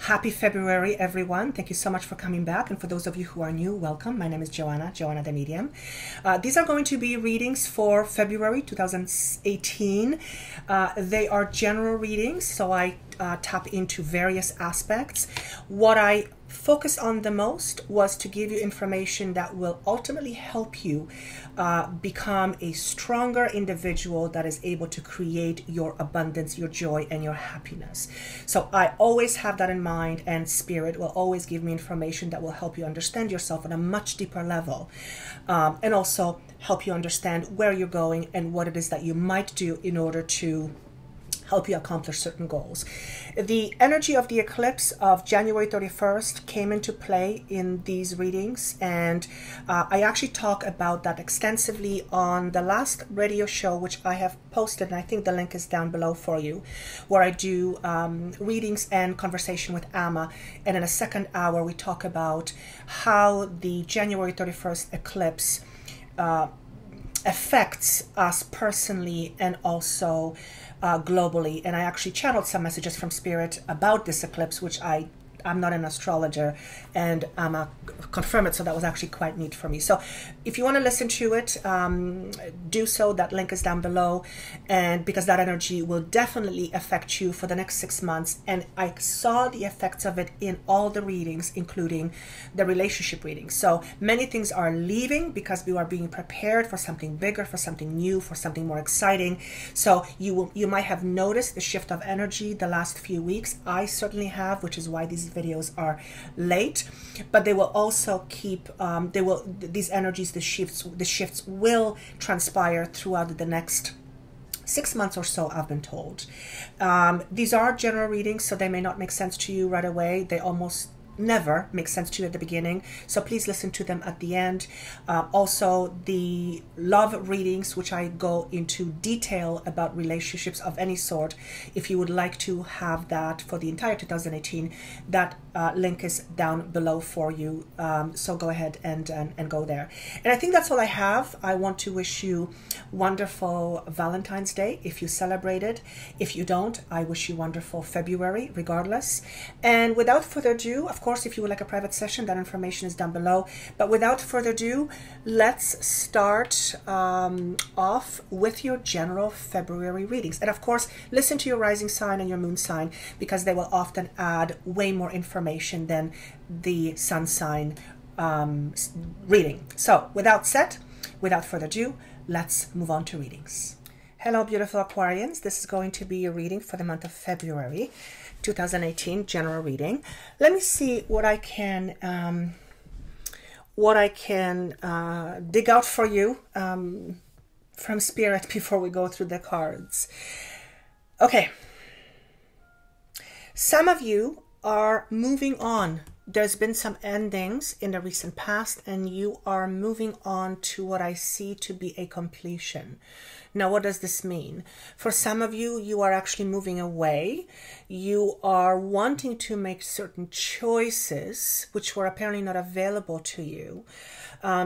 Happy February, everyone. Thank you so much for coming back. And for those of you who are new, welcome. My name is Joanna the Medium. These are going to be readings for February 2018. They are general readings, so I tap into various aspects. What I focused on the most was to give you information that will ultimately help you become a stronger individual that is able to create your abundance, your joy, and your happiness. So I always have that in mind, and Spirit will always give me information that will help you understand yourself on a much deeper level, and also help you understand where you're going and what it is that you might do in order to help you accomplish certain goals. The energy of the eclipse of January 31st came into play in these readings, and I actually talk about that extensively on the last radio show, which I have posted, and I think the link is down below for you, where I do readings and conversation with Amma, and in a second hour we talk about how the January 31st eclipse affects us personally and also globally. And I actually channeled some messages from Spirit about this eclipse, which I'm not an astrologer, and I'm confirm it, so that was actually quite neat for me. So if you want to listen to it, do so. That link is down below, and because that energy will definitely affect you for the next 6 months, and I saw the effects of it in all the readings, including the relationship readings. So many things are leaving because we are being prepared for something bigger, for something new, for something more exciting. So you might have noticed the shift of energy the last few weeks. I certainly have, which is why these videos are late, but they will also keep these energies, the shifts will transpire throughout the next 6 months or so, I've been told. These are general readings, so they may not make sense to you right away. They almost never make sense to you at the beginning, so please listen to them at the end. Also, the love readings, which I go into detail about relationships of any sort. If you would like to have that for the entire 2018, that link is down below for you, so go ahead and go there. And I think that's all I have. I want to wish you wonderful Valentine's Day if you celebrate it. If you don't, I wish you wonderful February regardless. And without further ado, of course, if you would like a private session, that information is down below. But without further ado, let's start off with your general February readings. And of course, listen to your rising sign and your moon sign, because they will often add way more information than the sun sign reading. So without further ado, let's move on to readings. Hello, beautiful Aquarians. This is going to be a reading for the month of February 2018, general reading. Let me see what I can dig out for you from Spirit before we go through the cards. Okay. Some of you are moving on. There's been some endings in the recent past, and you are moving on to what I see to be a completion. Now, what does this mean? For some of you, you are actually moving away. You are wanting to make certain choices, which were apparently not available to you.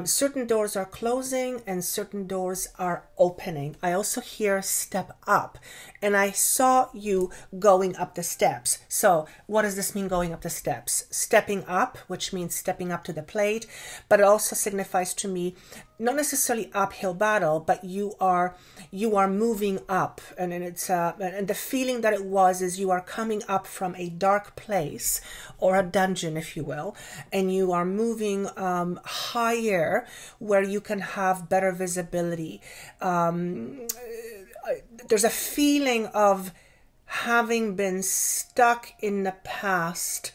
Certain doors are closing and certain doors are opening. I also hear step up, and I saw you going up the steps. So what does this mean, going up the steps? Stepping up, which means stepping up to the plate, but it also signifies to me not necessarily uphill battle, but you are moving up, and it's and the feeling that it was is you are coming up from a dark place or a dungeon, if you will, and you are moving higher where you can have better visibility. There's a feeling of having been stuck in the past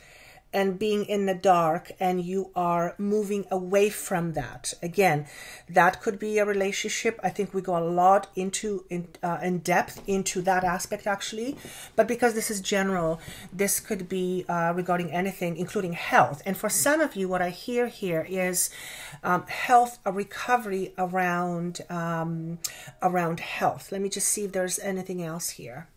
and being in the dark, and you are moving away from that. Again, that could be a relationship. I think we go a lot into in depth into that aspect actually, but because this is general, this could be regarding anything, including health. And for some of you, what I hear here is health, a recovery around health. Let me just see if there's anything else here.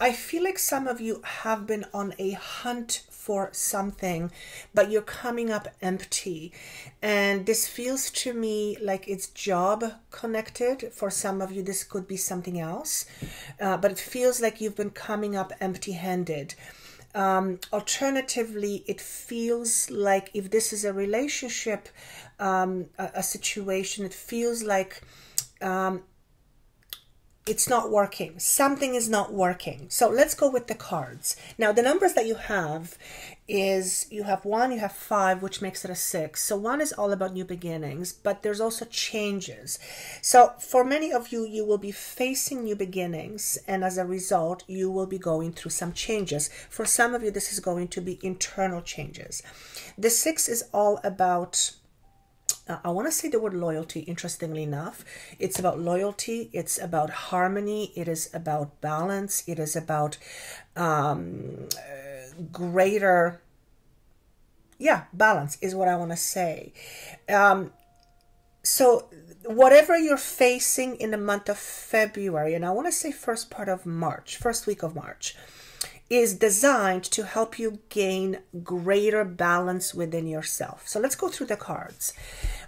I feel like some of you have been on a hunt for something, but you're coming up empty. And this feels to me like it's job connected. For some of you, this could be something else. But it feels like you've been coming up empty-handed. Alternatively, it feels like if this is a relationship, a situation, it feels like it's not working. Something is not working. So let's go with the cards. Now, the numbers that you have is you have 1, you have 5, which makes it a 6. So 1 is all about new beginnings, but there's also changes. So for many of you, you will be facing new beginnings, and as a result, you will be going through some changes. For some of you, this is going to be internal changes. The 6 is all about I want to say the word loyalty, interestingly enough. It's about loyalty. It's about harmony. It is about balance. It is about greater, balance is what I want to say. So whatever you're facing in the month of February, and I want to say first week of March, is designed to help you gain greater balance within yourself. So let's go through the cards.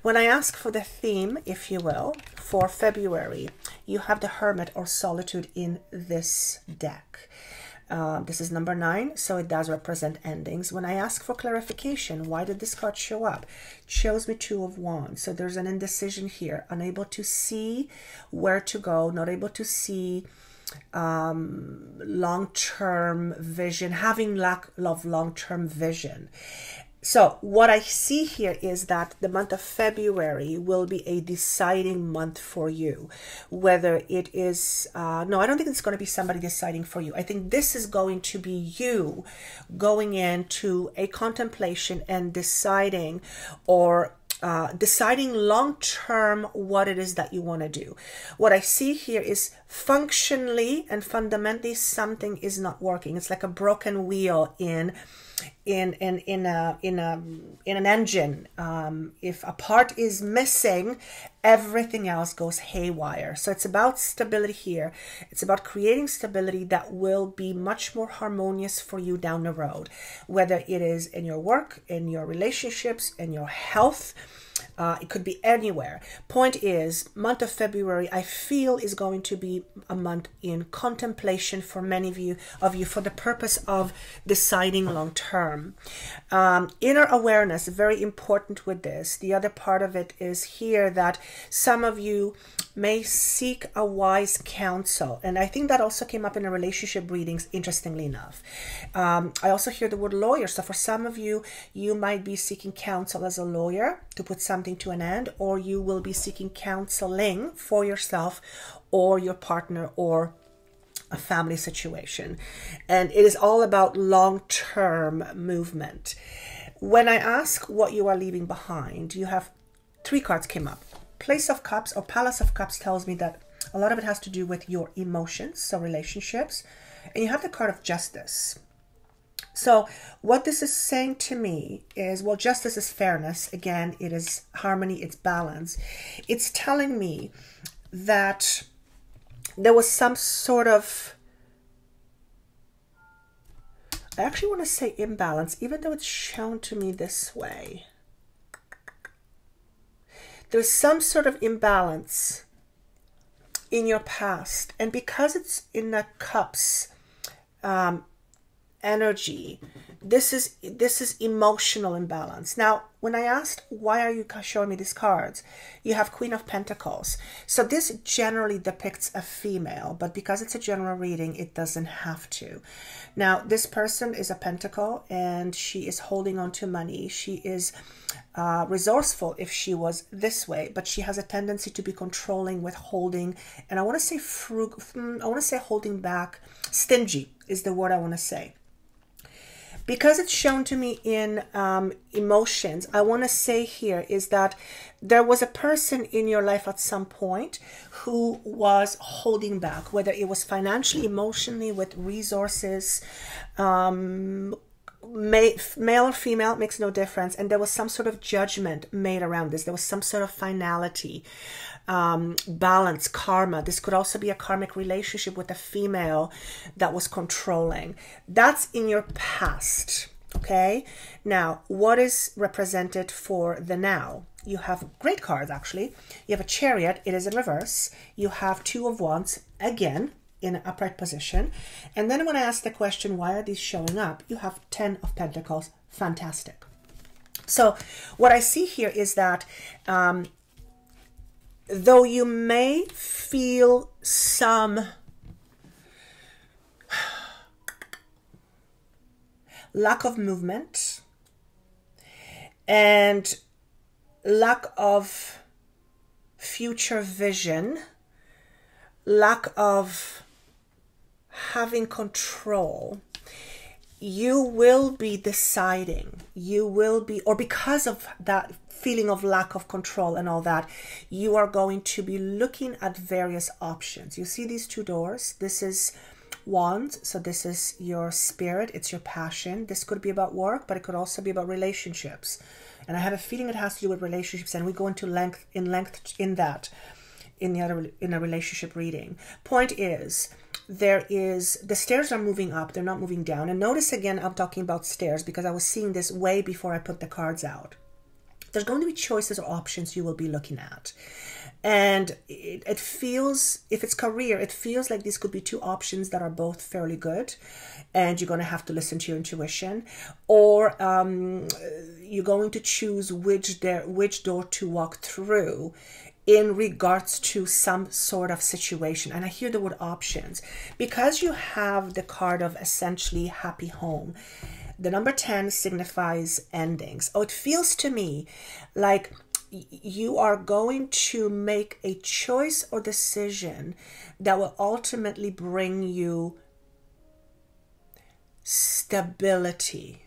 When I ask for the theme, if you will, for February, you have the Hermit or Solitude in this deck. This is number 9, so it does represent endings. When I ask for clarification, why did this card show up? It shows me 2 of Wands. So there's an indecision here, unable to see where to go, not able to see long-term vision, having lack of long-term vision. So what I see here is that the month of February will be a deciding month for you. Whether it is, no, I don't think it's going to be somebody deciding for you. I think this is going to be you going into a contemplation and deciding deciding long-term what it is that you want to do. What I see here is functionally and fundamentally something is not working. It's like a broken wheel in an engine. If a part is missing, everything else goes haywire. So it's about stability here. It's about creating stability that will be much more harmonious for you down the road, whether it is in your work, in your relationships, in your health. It could be anywhere. Point is, month of February, I feel, is going to be a month in contemplation for many of you for the purpose of deciding long term. Inner awareness, very important with this. The other part of it is here that some of you may seek a wise counsel. And I think that also came up in the relationship readings, interestingly enough. I also hear the word lawyer. So for some of you, you might be seeking counsel as a lawyer to put something to an end, or you will be seeking counseling for yourself or your partner or a family situation. And it is all about long-term movement. When I ask what you are leaving behind, you have 3 cards came up. Place of Cups or Palace of Cups tells me that a lot of it has to do with your emotions, so relationships. And you have the card of Justice. So what this is saying to me is, well, justice is fairness. Again, it is harmony, it's balance. It's telling me that there was some sort of, I actually want to say imbalance, even though it's shown to me this way. There's some sort of imbalance in your past. And because it's in the Cups energy, this is emotional imbalance. Now, when I asked, why are you showing me these cards? You have Queen of Pentacles. So this generally depicts a female, but because it's a general reading, it doesn't have to. Now, this person is a pentacle and she is holding on to money. She is resourceful if she was this way, but she has a tendency to be controlling, withholding, and I want to say holding back. Stingy is the word I want to say. Because it's shown to me in emotions, I want to say here is that there was a person in your life at some point who was holding back, whether it was financially, emotionally, with resources, male or female, makes no difference. And there was some sort of judgment made around this. There was some sort of finality. balance, karma. This could also be a karmic relationship with a female that was controlling. That's in your past. Okay, now what is represented for the now? You have great cards, actually. You have a Chariot, it is in reverse. You have Two of Wands, again, in an upright position. And then when I ask the question, why are these showing up? You have 10 of Pentacles, fantastic. So what I see here is that though you may feel some lack of movement and lack of future vision, lack of having control, you will be deciding, you will be, or because of that feeling of lack of control and all that, you are going to be looking at various options. You see these two doors? This is Wands, so this is your spirit, it's your passion. This could be about work, but it could also be about relationships. And I have a feeling it has to do with relationships, and we go into length in that in a relationship reading. Point is, the stairs are moving up, they're not moving down. And notice again, I'm talking about stairs because I was seeing this way before I put the cards out. There's going to be choices or options you will be looking at. And it feels, if it's career, it feels like these could be two options that are both fairly good. And you're going to have to listen to your intuition. Or you're going to choose which door to walk through in regards to some sort of situation. And I hear the word options. Because you have the card of essentially happy home, the number 10 signifies endings. Oh, it feels to me like you are going to make a choice or decision that will ultimately bring you stability.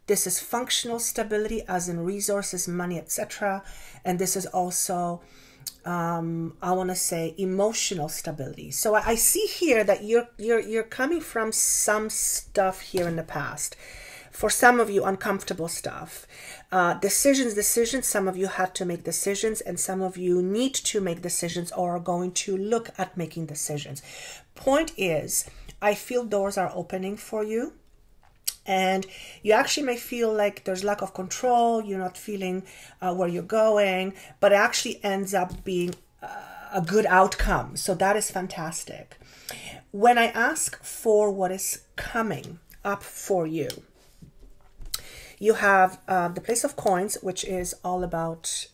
This is functional stability, as in resources, money, etc. And this is also, I want to say, emotional stability. So I see here that you're coming from some stuff here in the past. For some of you, uncomfortable stuff. Decisions. Some of you had to make decisions, and some of you need to make decisions or are going to look at making decisions. Point is, I feel doors are opening for you. And you actually may feel like there's lack of control. You're not feeling where you're going, but it actually ends up being a good outcome. So that is fantastic. When I ask for what is coming up for you, you have the Place of Coins, which is all about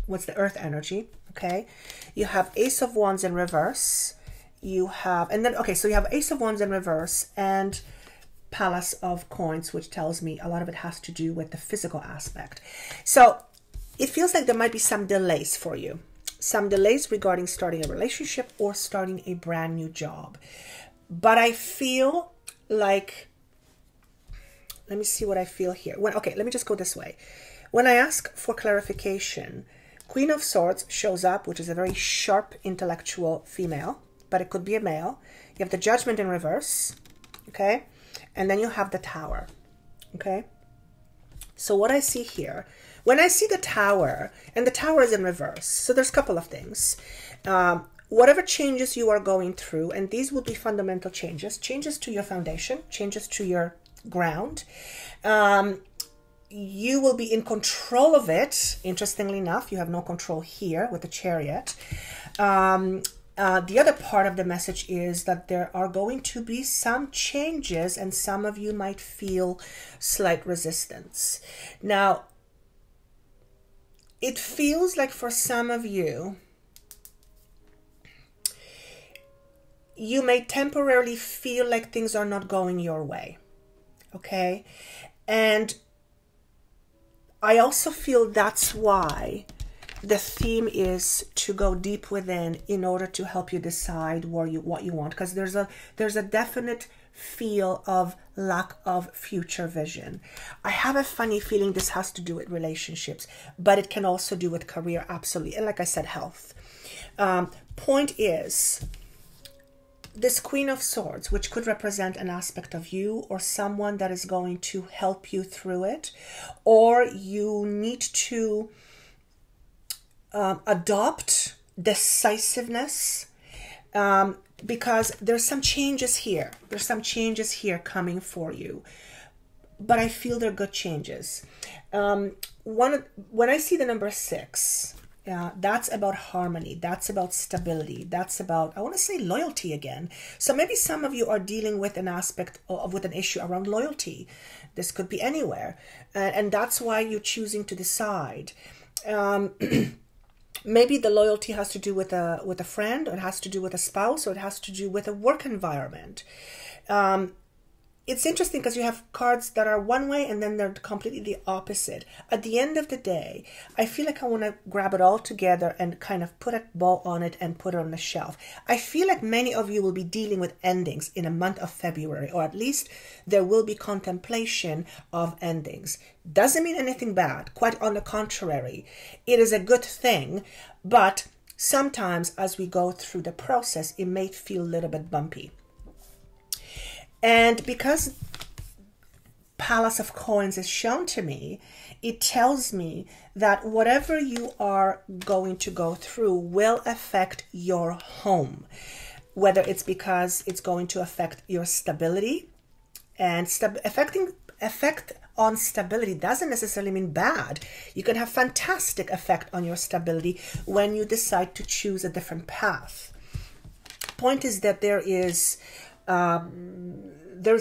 what's the earth energy, okay? You have Ace of Wands in reverse. You have, and then, okay, so you have Ace of Wands in reverse and Palace of Coins, which tells me a lot of it has to do with the physical aspect. So it feels like there might be some delays for you. Some delays regarding starting a relationship or starting a brand new job. But I feel like, let me see what I feel here. Okay, let me just go this way. When I ask for clarification, Queen of Swords shows up, which is a very sharp, intellectual female, but it could be a male. You have the Judgment in reverse, okay? And then you have the Tower, okay? So what I see here, when I see the Tower, and the Tower is in reverse, so there's a couple of things. Whatever changes you are going through, and these will be fundamental changes to your foundation, changes to your ground, you will be in control of it. Interestingly enough, you have no control here with the Chariot. The other part of the message is that there are going to be some changes, and some of you might feel slight resistance. Now, it feels like for some of you, you may temporarily feel like things are not going your way, okay? And I also feel that's why the theme is to go deep within in order to help you decide what you want, because there's a definite feel of lack of future vision. I have a funny feeling this has to do with relationships, but it can also do with career, absolutely, and like I said, health. Point is, this Queen of Swords, which could represent an aspect of you or someone that is going to help you through it, or you need to adopt decisiveness, because there's some changes here. There's some changes here coming for you, but I feel they're good changes. When I see the number 6, that's about harmony. That's about stability. That's about, I want to say, loyalty again. So maybe some of you are dealing with an aspect of, with an issue around loyalty. This could be anywhere. And that's why you're choosing to decide. Maybe the loyalty has to do with a friend, or it has to do with a spouse, or it has to do with a work environment. It's interesting because you have cards that are one way and then they're completely the opposite. At the end of the day, I feel like I want to grab it all together and kind of put a bow on it and put it on the shelf. I feel like many of you will be dealing with endings in a month of February, or at least there will be contemplation of endings. Doesn't mean anything bad. Quite on the contrary, it is a good thing, but sometimes as we go through the process, it may feel a little bit bumpy. And because Palace of Coins is shown to me, it tells me that whatever you are going to go through will affect your home, whether it's because it's going to affect your stability, and effect on stability doesn't necessarily mean bad. You can have fantastic effect on your stability when you decide to choose a different path. Point is that there's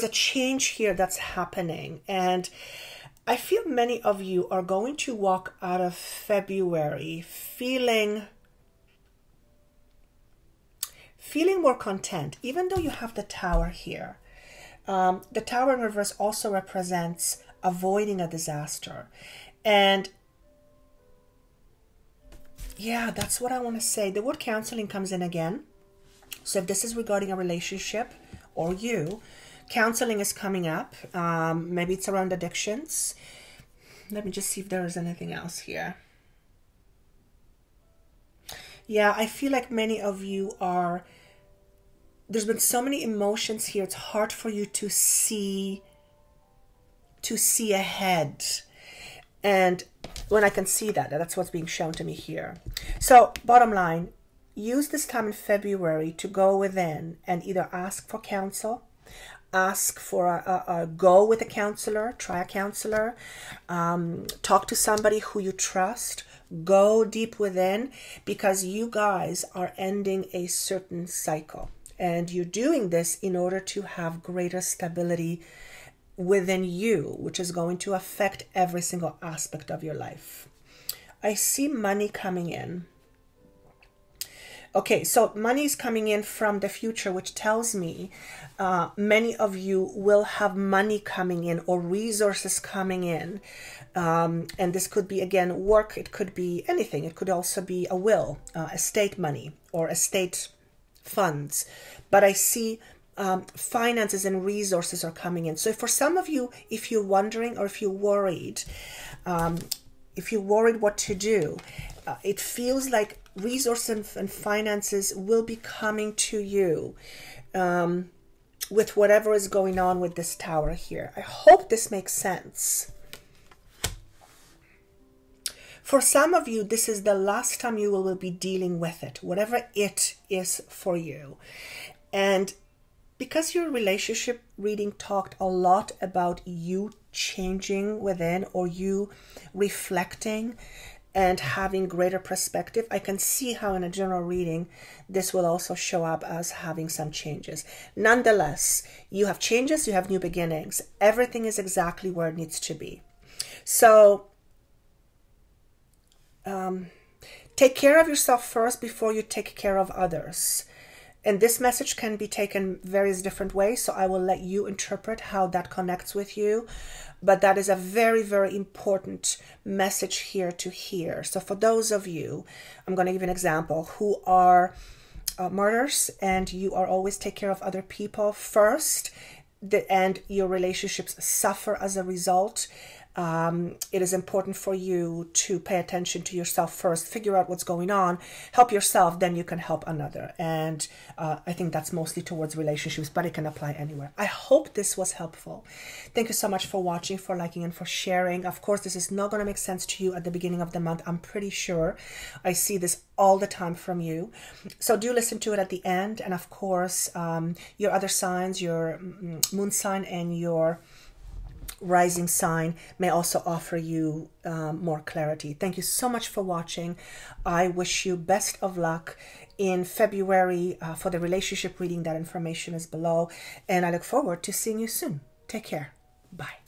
a change here that's happening, and I feel many of you are going to walk out of February feeling more content, even though you have the Tower here. The Tower in reverse also represents avoiding a disaster, and yeah, that's what I want to say. The word counseling comes in again. So if this is regarding a relationship or you, counseling is coming up. Maybe it's around addictions. Let me just see if there is anything else here. Yeah, I feel like many of you are, there's been so many emotions here. It's hard for you to see ahead. And when I can see that, that's what's being shown to me here. So bottom line, use this time in February to go within and either ask for counsel, ask for a go with a counselor, try a counselor, talk to somebody who you trust, go deep within, because you guys are ending a certain cycle. And you're doing this in order to have greater stability within you, which is going to affect every single aspect of your life. I see money coming in. Okay, so money is coming in from the future, which tells me many of you will have money coming in or resources coming in. And this could be, again, work. It could be anything. It could also be a will, estate money, or estate funds. But I see finances and resources are coming in. So for some of you, if you're wondering or if you're worried what to do, it feels like resources and finances will be coming to you with whatever is going on with this Tower here. I hope this makes sense. For some of you, this is the last time you will be dealing with it, whatever it is for you. And because your relationship reading talked a lot about you changing within, or you reflecting and having greater perspective, I can see how in a general reading, this will also show up as having some changes. Nonetheless, you have changes, you have new beginnings. Everything is exactly where it needs to be. So take care of yourself first before you take care of others. And this message can be taken various different ways, so I will let you interpret how that connects with you. But that is a very, very important message here to hear. So for those of you, I'm going to give an example, who are martyrs, and you are always take care of other people first, and your relationships suffer as a result. it is important for you to pay attention to yourself first, figure out what's going on, help yourself, then you can help another. And I think that's mostly towards relationships, but it can apply anywhere. I hope this was helpful. Thank you so much for watching, for liking, and for sharing. Of course, this is not going to make sense to you at the beginning of the month. I'm pretty sure. I see this all the time from you. So do listen to it at the end. And of course, your other signs, your moon sign and your rising sign may also offer you more clarity. Thank you so much for watching. I wish you best of luck in February for the relationship reading. That information is below, and I look forward to seeing you soon. Take care. Bye.